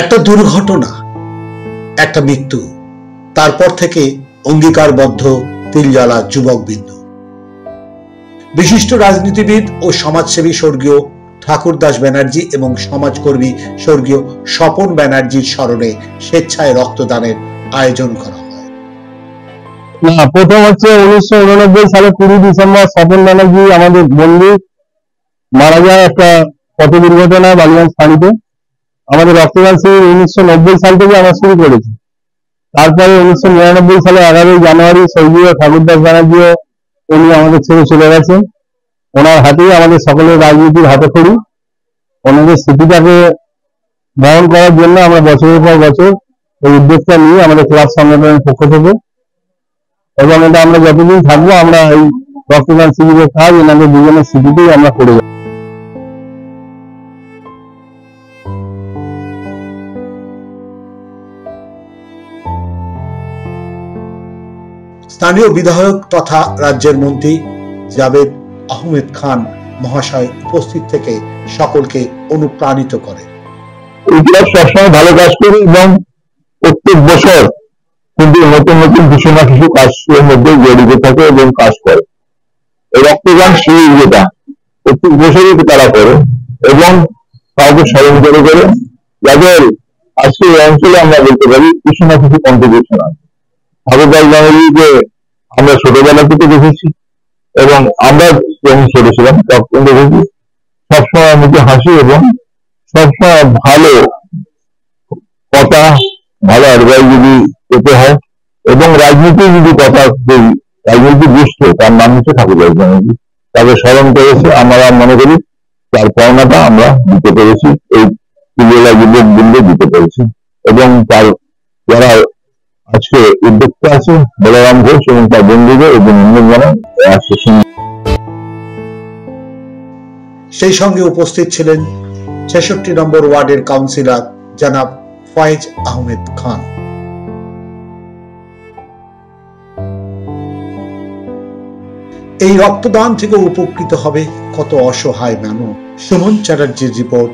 একটা দুর্ঘটনা, একটা মৃত্যু, তারপর থেকে অঙ্গীকারবদ্ধ তিলজলা যুবকবৃন্দ। বিশিষ্ট রাজনীতিবিদ ও সমাজসেবী স্বর্গীয় ঠাকুরদাস ব্যানার্জি এবং সমাজকর্মী স্বর্গীয় স্বপন ব্যানার্জির স্মরণে স্বেচ্ছায় রক্তদানের আয়োজন করা হয়। প্রথম হচ্ছে 1989 সালে 20 ডিসেম্বর স্বপন ব্যানার্জি আমাদের বন্ধু মারা যায় একটা পথ দুর্ঘটনায় বালিগঞ্জ ফাঁড়িতে। আমাদের রক্তদান শিবির 1990 সাল থেকে আমরা শুরু করেছি। তারপরে 1999 সালে 11 জানুয়ারি স্বর্গীয় ঠাকুরদাস ব্যানার্জিও উনি আমাদের ছেড়ে চলে গেছেন। ওনার হাতেই আমাদের সকলের রাজনীতির হাতে খড়ি। ওনাদের স্মৃতিটাকে বহন করার জন্য আমরা বছরের পর বছর এই উদ্যোগটা নিয়ে আমাদের ক্লাব সংগঠনের পক্ষ থেকে, এবং এটা আমরা যতদিন থাকবো আমরা এই রক্তদান শিবিরের কাজ এনাদের দুজনের স্মৃতিতেই আমরা করে যাব। স্থানীয় বিধায়ক তথা রাজ্যের মন্ত্রী জাভেদ আহমেদ খান মহাশয় উপস্থিত থেকে সকলকে অনুপ্রাণিত করেন। ক্লাব সবসময় ভালো কাজ করে এবং প্রত্যেক বছর কিন্তু নতুন নতুন কিছু না কিছু কাজের মধ্যে জড়িত থাকে এবং কাজ করে। রক্তদান শিবির যেটা প্রত্যেক বছরই তারা করে এবং কাউকে স্মরণ করে যাদের আজকে এই অঞ্চলে আমরা বলতে পারি কিছু না কিছু কন্ট্রিবিউশন আছে। ঠাকুরদাস ব্যানার্জিকে আমরা ছোটবেলা থেকে দেখেছি এবং আমরা যখন ছোট ছিলাম তখন দেখেছি সবসময় মুখে হাসি এবং সবসময় ভালো কথা, ভালো অ্যাডভাইস যদি পেতে হয় এবং রাজনীতি যদি কথা রাজনীতি বুঝতে, তার নাম হচ্ছে ঠাকুরদাস ব্যানার্জি। তাকে স্মরণ করেছে, আমরা মনে করি তার পাওনাটা আমরা দিতে পেরেছি, এই তিলজলা যুবকবৃন্দ দিতে পেরেছি। এবং তার যারা আজকে উদ্যোক্তা আছে বলরাম ঘোষ এবং তার বন্ধুদের অভিনন্দন জানাই। সেই সঙ্গে উপস্থিত ছিলেন 66 নম্বর ওয়ার্ডের কাউন্সিলর জনাব ফয়েজ আহমেদ খান। এই রক্তদান থেকে উপকৃত হবে কত অসহায় মানুষ। সুমন চ্যাটার্জির রিপোর্ট,